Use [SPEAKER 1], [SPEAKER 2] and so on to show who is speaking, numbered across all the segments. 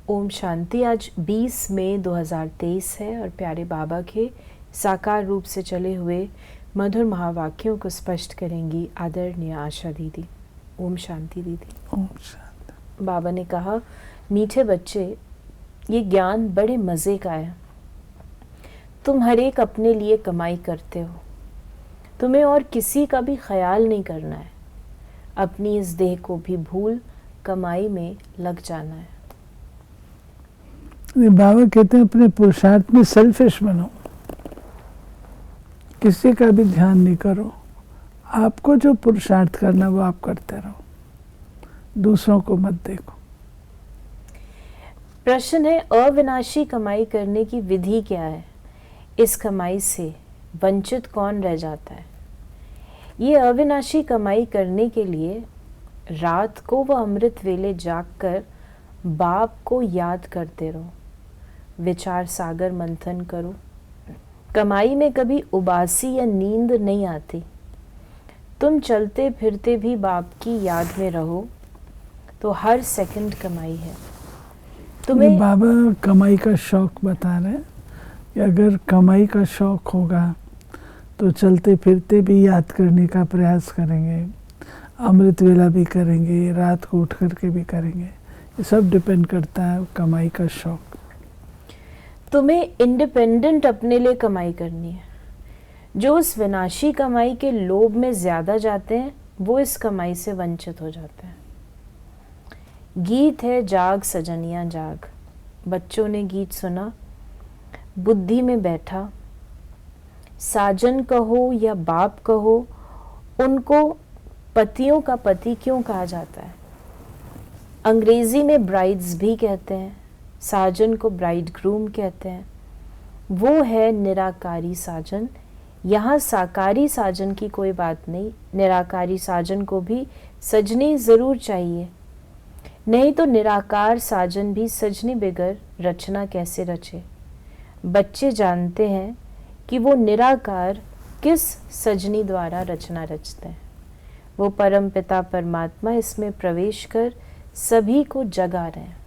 [SPEAKER 1] ओम शांति। आज 20 मई 2023 है और प्यारे बाबा के साकार रूप से चले हुए मधुर महावाक्यों को स्पष्ट करेंगी आदरणीय आशा दीदी। ओम शांति दीदी।
[SPEAKER 2] ओम शांति।
[SPEAKER 1] बाबा ने कहा, मीठे बच्चे, ये ज्ञान बड़े मज़े का है। तुम हर एक अपने लिए कमाई करते हो, तुम्हें और किसी का भी ख्याल नहीं करना है। अपनी इस देह को भी भूल कमाई में लग जाना है।
[SPEAKER 2] बाबा कहते हैं अपने पुरुषार्थ में सेल्फिश बनो, किसी का भी ध्यान नहीं करो। आपको जो पुरुषार्थ करना वो आप करते रहो, दूसरों को मत देखो।
[SPEAKER 1] प्रश्न है, अविनाशी कमाई करने की विधि क्या है? इस कमाई से वंचित कौन रह जाता है? ये अविनाशी कमाई करने के लिए रात को व अमृत वेले जागकर बाप को याद करते रहो, विचार सागर मंथन करो। कमाई में कभी उबासी या नींद नहीं आती। तुम चलते फिरते भी बाप की याद में रहो तो हर सेकंड कमाई है। तुम्हें
[SPEAKER 2] बाबा कमाई का शौक बता रहे हैं कि अगर कमाई का शौक होगा तो चलते फिरते भी याद करने का प्रयास करेंगे, अमृत वेला भी करेंगे, रात को उठ करके भी करेंगे। ये सब डिपेंड करता है कमाई का शौक।
[SPEAKER 1] तुम्हें इंडिपेंडेंट अपने लिए कमाई करनी है। जो उस विनाशी कमाई के लोभ में ज्यादा जाते हैं वो इस कमाई से वंचित हो जाते हैं। गीत है, जाग सजनिया जाग। बच्चों ने गीत सुना, बुद्धि में बैठा। साजन कहो या बाप कहो, उनको पतियों का पति क्यों कहा जाता है? अंग्रेजी में ब्राइड्स भी कहते हैं, साजन को ब्राइड ग्रूम कहते हैं। वो है निराकारी साजन। यहाँ साकारी साजन की कोई बात नहीं, निराकारी साजन को भी सजनी ज़रूर चाहिए, नहीं तो निराकार साजन भी सजनी बगैर रचना कैसे रचे। बच्चे जानते हैं कि वो निराकार किस सजनी द्वारा रचना रचते हैं। वो परम पिता परमात्मा इसमें प्रवेश कर सभी को जगा रहे हैं।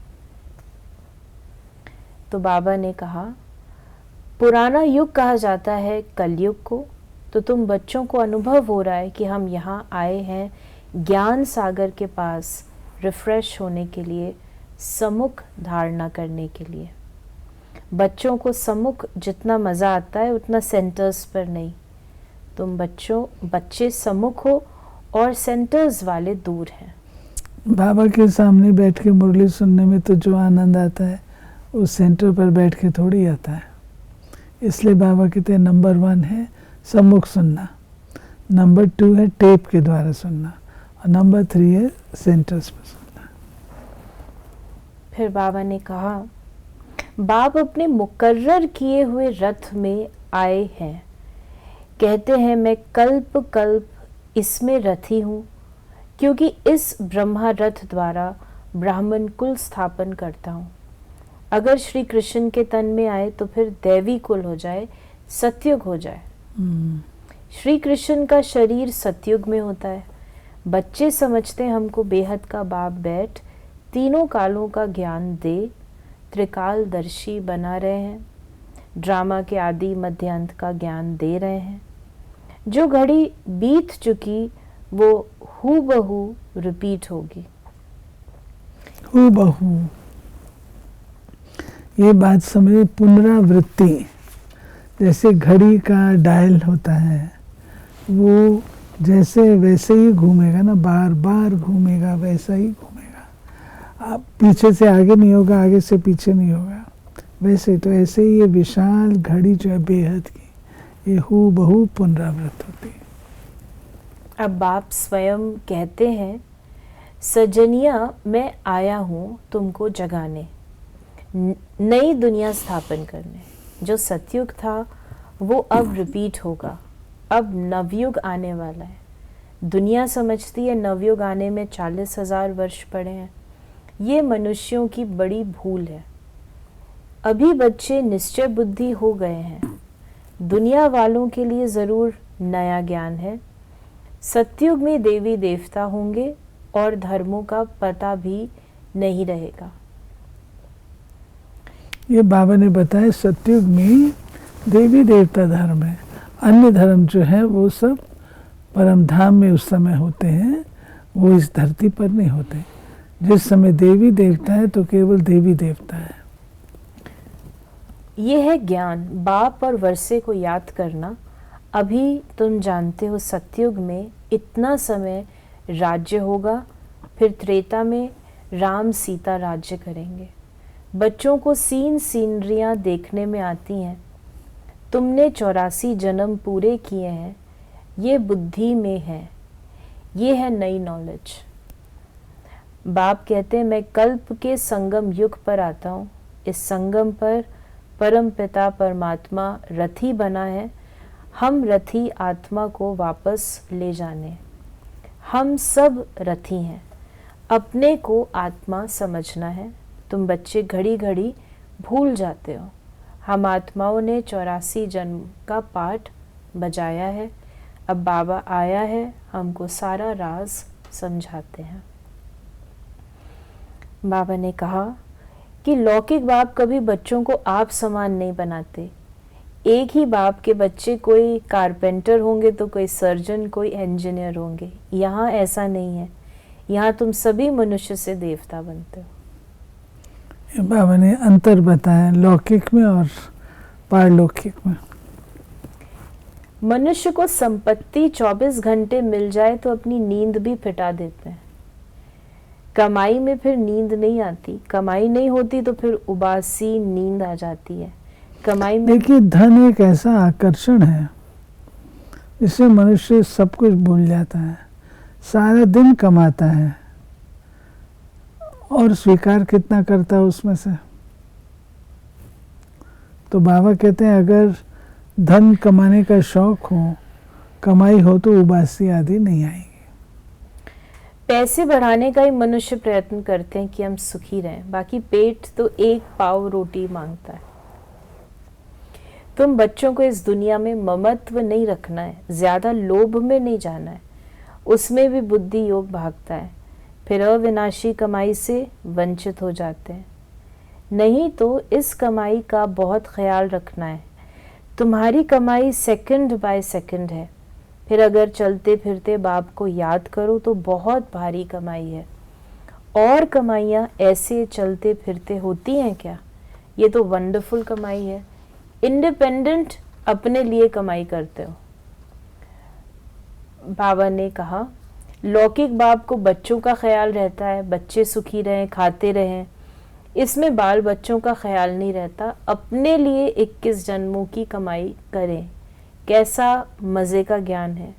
[SPEAKER 1] तो बाबा ने कहा, पुराना युग कहा जाता है कलयुग को, तो तुम बच्चों को अनुभव हो रहा है कि हम यहाँ आए हैं ज्ञान सागर के पास रिफ्रेश होने के लिए, सम्मुख धारणा करने के लिए। बच्चों को सम्मुख जितना मज़ा आता है उतना सेंटर्स पर नहीं। तुम बच्चे सम्मुख हो और सेंटर्स वाले दूर हैं।
[SPEAKER 2] बाबा के सामने बैठ के मुरली सुनने में तो जो आनंद आता है उस सेंटर पर बैठ के थोड़ी आता है। इसलिए बाबा कहते हैं नंबर 1 है सम्मुख सुनना, नंबर 2 है टेप के द्वारा सुनना, और नंबर 3 है सेंटर्स पर सुनना।
[SPEAKER 1] फिर बाबा ने कहा, बाप अपने मुकर्रर किए हुए रथ में आए हैं। कहते हैं मैं कल्प कल्प इसमें रथी हूँ, क्योंकि इस ब्रह्मा रथ द्वारा ब्राह्मण कुल स्थापन करता हूँ। अगर श्री कृष्ण के तन में आए तो फिर दैवी कुल हो जाए, सतयुग हो जाए। श्री कृष्ण का शरीर सतयुग में होता है। बच्चे समझते हैं हमको बेहद का बाप बैठ तीनों कालों का ज्ञान दे, त्रिकालदर्शी बना रहे हैं, ड्रामा के आदि मध्य अंत का ज्ञान दे रहे हैं। जो घड़ी बीत चुकी वो हूबहू रिपीट होगी।
[SPEAKER 2] हूबहू, ये बात समझे, पुनरावृत्ति। जैसे घड़ी का डायल होता है, वो जैसे वैसे ही घूमेगा ना, बार बार घूमेगा, वैसा ही घूमेगा। आप पीछे से आगे नहीं होगा, आगे से पीछे नहीं होगा। वैसे तो ऐसे ही ये विशाल घड़ी जो है बेहद की, ये हूबहू पुनरावृत्त होती है।
[SPEAKER 1] अब बाप स्वयं कहते हैं, सजनिया मैं आया हूँ तुमको जगाने, नई दुनिया स्थापन करने। जो सतयुग था वो अब रिपीट होगा, अब नवयुग आने वाला है। दुनिया समझती है नवयुग आने में 40,000 वर्ष पड़े हैं। ये मनुष्यों की बड़ी भूल है। अभी बच्चे निश्चय बुद्धि हो गए हैं। दुनिया वालों के लिए ज़रूर नया ज्ञान है। सतयुग में देवी देवता होंगे और धर्मों का पता भी नहीं रहेगा।
[SPEAKER 2] ये बाबा ने बताया सतयुग में देवी देवता धर्म है, अन्य धर्म जो है वो सब परम धाम में उस समय होते हैं, वो इस धरती पर नहीं होते। जिस समय देवी देवता है तो केवल देवी देवता है।
[SPEAKER 1] ये है ज्ञान, बाप और वर्षे को याद करना। अभी तुम जानते हो सतयुग में इतना समय राज्य होगा, फिर त्रेता में राम सीता राज्य करेंगे। बच्चों को सीनरियाँ देखने में आती हैं। तुमने 84 जन्म पूरे किए हैं, ये बुद्धि में है, ये है नई नॉलेज। बाप कहते हैं मैं कल्प के संगम युग पर आता हूँ। इस संगम पर परम पिता परमात्मा रथी बना है। हम रथी आत्मा को वापस ले जाने। हम सब रथी हैं। अपने को आत्मा समझना है। तुम बच्चे घड़ी घड़ी भूल जाते हो। हम आत्माओं ने 84 जन्म का पाठ बजाया है। अब बाबा आया है, हमको सारा राज समझाते हैं। बाबा ने कहा कि लौकिक बाप कभी बच्चों को आप समान नहीं बनाते। एक ही बाप के बच्चे कोई कारपेंटर होंगे तो कोई सर्जन, कोई इंजीनियर होंगे। यहाँ ऐसा नहीं है। यहाँ तुम सभी मनुष्य से देवता बनते हो।
[SPEAKER 2] बाबा ने अंतर बताया लौकिक में और पारलौकिक में।
[SPEAKER 1] मनुष्य को संपत्ति 24 घंटे मिल जाए तो अपनी नींद भी फिटा देते हैं। कमाई में फिर नींद नहीं आती। कमाई नहीं होती तो फिर उबासी नींद आ जाती है। कमाई में
[SPEAKER 2] देखिए, धन एक ऐसा आकर्षण है जिससे मनुष्य सब कुछ भूल जाता है। सारा दिन कमाता है और स्वीकार कितना करता है उसमें से। तो बाबा कहते हैं अगर धन कमाने का शौक हो, कमाई हो तो उबासी आदि नहीं आएगी।
[SPEAKER 1] पैसे बढ़ाने का ही मनुष्य प्रयत्न करते हैं कि हम सुखी रहें। बाकी पेट तो एक पाव रोटी मांगता है। तुम बच्चों को इस दुनिया में ममत्व नहीं रखना है, ज्यादा लोभ में नहीं जाना है। उसमें भी बुद्धि योग भागता है, फिर अविनाशी कमाई से वंचित हो जाते हैं। नहीं तो इस कमाई का बहुत ख्याल रखना है। तुम्हारी कमाई सेकंड बाय सेकंड है। फिर अगर चलते फिरते बाप को याद करो तो बहुत भारी कमाई है। और कमाइयाँ ऐसे चलते फिरते होती हैं क्या? ये तो वंडरफुल कमाई है। इंडिपेंडेंट अपने लिए कमाई करते हो। बाबा ने कहा लौकिक बाप को बच्चों का ख्याल रहता है, बच्चे सुखी रहें, खाते रहें। इसमें बाल बच्चों का ख्याल नहीं रहता। अपने लिए 21 जन्मों की कमाई करें। कैसा मज़े का ज्ञान है।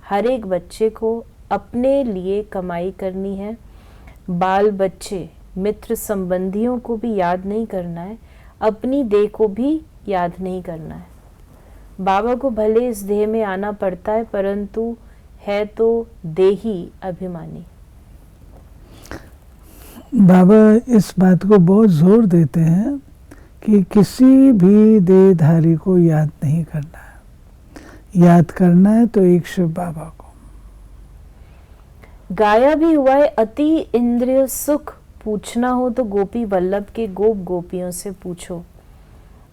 [SPEAKER 1] हर एक बच्चे को अपने लिए कमाई करनी है। बाल बच्चे मित्र संबंधियों को भी याद नहीं करना है, अपनी देह को भी याद नहीं करना है। बाबा को भले इस देह में आना पड़ता है, परंतु है तो देही अभिमानी।
[SPEAKER 2] बाबा इस बात को बहुत जोर देते हैं कि किसी भी देहधारी को याद नहीं करना है। याद करना है तो एक शिव बाबा को।
[SPEAKER 1] गाया भी हुआ है अति इंद्रिय सुख, पूछना हो तो गोपी वल्लभ के गोप गोपियों से पूछो।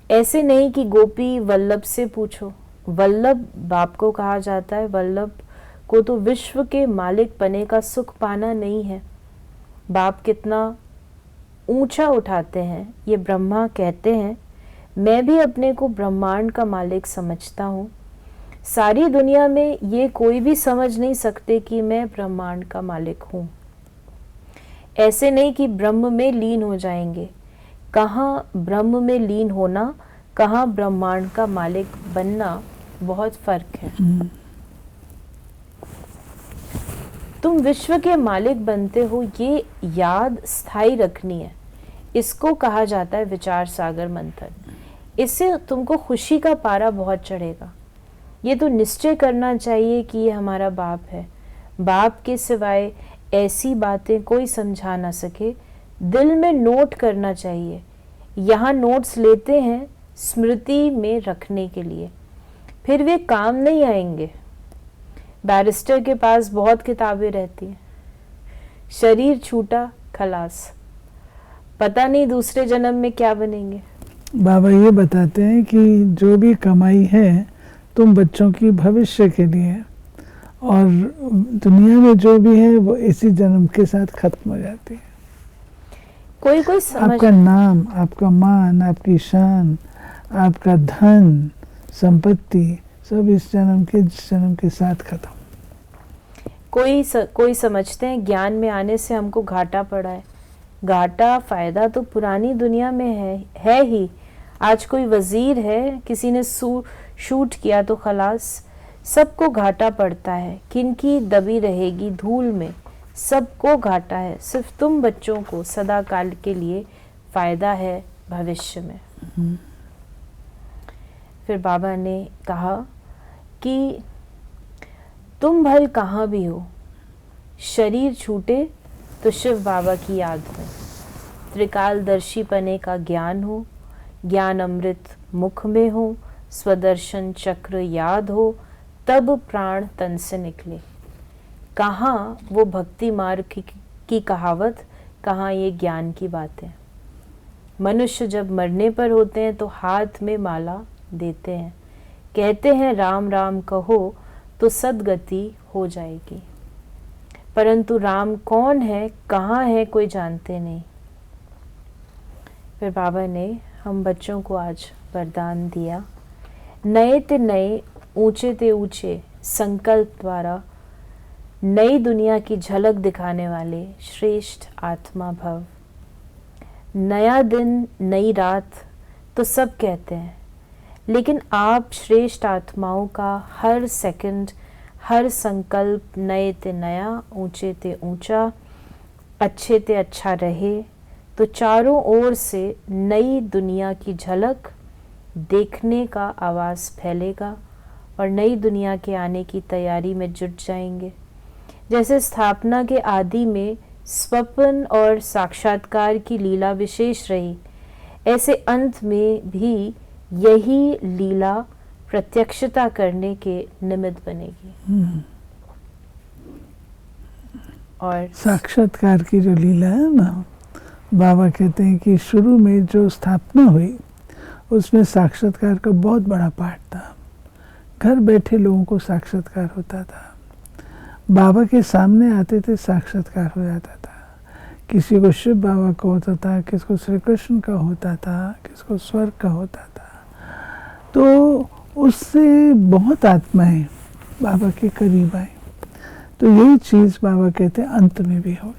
[SPEAKER 1] ऐसे नहीं कि गोपी वल्लभ से पूछो। वल्लभ बाप को कहा जाता है। वल्लभ को तो विश्व के मालिक पने का सुख पाना नहीं है। बाप कितना ऊंचा उठाते हैं। ये ब्रह्मा कहते हैं मैं भी अपने को ब्रह्मांड का मालिक समझता हूँ। सारी दुनिया में ये कोई भी समझ नहीं सकते कि मैं ब्रह्मांड का मालिक हूँ। ऐसे नहीं कि ब्रह्म में लीन हो जाएंगे। कहाँ ब्रह्म में लीन होना, कहाँ ब्रह्मांड का मालिक बनना, बहुत फर्क है। तुम विश्व के मालिक बनते हो, ये याद स्थायी रखनी है। इसको कहा जाता है विचार सागर मंथन। इससे तुमको खुशी का पारा बहुत चढ़ेगा। ये तो निश्चय करना चाहिए कि ये हमारा बाप है। बाप के सिवाय ऐसी बातें कोई समझा ना सके। दिल में नोट करना चाहिए यहाँ नोट्स लेते हैं स्मृति में रखने के लिए, फिर वे काम नहीं आएंगे। बैरिस्टर के पास बहुत किताबें रहती हैं, शरीर छूटा खलास, पता नहीं दूसरे जन्म में क्या बनेंगे।
[SPEAKER 2] बाबा ये बताते हैं कि जो भी कमाई है तुम बच्चों की भविष्य के लिए, और दुनिया में जो भी है वो इसी जन्म के साथ खत्म हो जाती है।
[SPEAKER 1] कोई कोई समझ,
[SPEAKER 2] आपका नाम, आपका मान, आपकी शान, आपका धन, संपत्ति सब इस जन्म के साथ खत्म।
[SPEAKER 1] कोई समझते हैं ज्ञान में आने से हमको घाटा पड़ा है। घाटा फायदा तो पुरानी दुनिया में है ही। आज कोई वजीर है, किसी ने शूट किया तो खलास, सबको घाटा पड़ता है। किनकी दबी रहेगी धूल में, सबको घाटा है। सिर्फ तुम बच्चों को सदा काल के लिए फायदा है भविष्य में। फिर बाबा ने कहा कि तुम भल कहाँ भी हो, शरीर छूटे तो शिव बाबा की याद में, त्रिकालदर्शी पने का ज्ञान हो, ज्ञान अमृत मुख में हो, स्वदर्शन चक्र याद हो, तब प्राण तन से निकले। कहाँ वो भक्ति मार्ग की कहावत, कहाँ ये ज्ञान की बातें। मनुष्य जब मरने पर होते हैं तो हाथ में माला देते हैं, कहते हैं राम राम कहो तो सदगति हो जाएगी। परंतु राम कौन है, कहाँ है, कोई जानते नहीं। फिर बाबा ने हम बच्चों को आज वरदान दिया, नए ते नए, ऊंचे ते ऊंचे संकल्प द्वारा नई दुनिया की झलक दिखाने वाले श्रेष्ठ आत्मा भव। नया दिन, नई रात तो सब कहते हैं, लेकिन आप श्रेष्ठ आत्माओं का हर सेकंड, हर संकल्प नए ते नया, ऊंचे ते ऊंचा, अच्छे ते अच्छा रहे, तो चारों ओर से नई दुनिया की झलक देखने का आवाज़ फैलेगा और नई दुनिया के आने की तैयारी में जुट जाएंगे। जैसे स्थापना के आदि में स्वप्न और साक्षात्कार की लीला विशेष रही, ऐसे अंत में भी यही लीला प्रत्यक्षता करने के निमित्त बनेगी। और
[SPEAKER 2] साक्षात्कार की जो लीला है ना, बाबा कहते हैं कि शुरू में जो स्थापना हुई उसमें साक्षात्कार का बहुत बड़ा पार्ट था। घर बैठे लोगों को साक्षात्कार होता था, बाबा के सामने आते थे, साक्षात्कार हो जाता था। किसी को शिव बाबा का होता था, किसको श्री कृष्ण का होता था, किसको स्वर्ग का होता था। तो उससे बहुत आत्माएं बाबा के करीब आई। तो यही चीज़ बाबा कहते हैं अंत में भी होगी।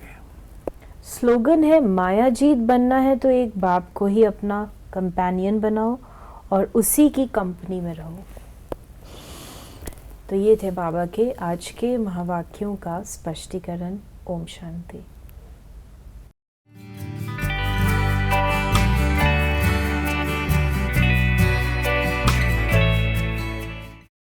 [SPEAKER 1] स्लोगन है, माया जीत बनना है तो एक बाप को ही अपना कंपेनियन बनाओ और उसी की कंपनी में रहो। तो ये थे बाबा के आज के महावाक्यों का स्पष्टीकरण। ओम शांति।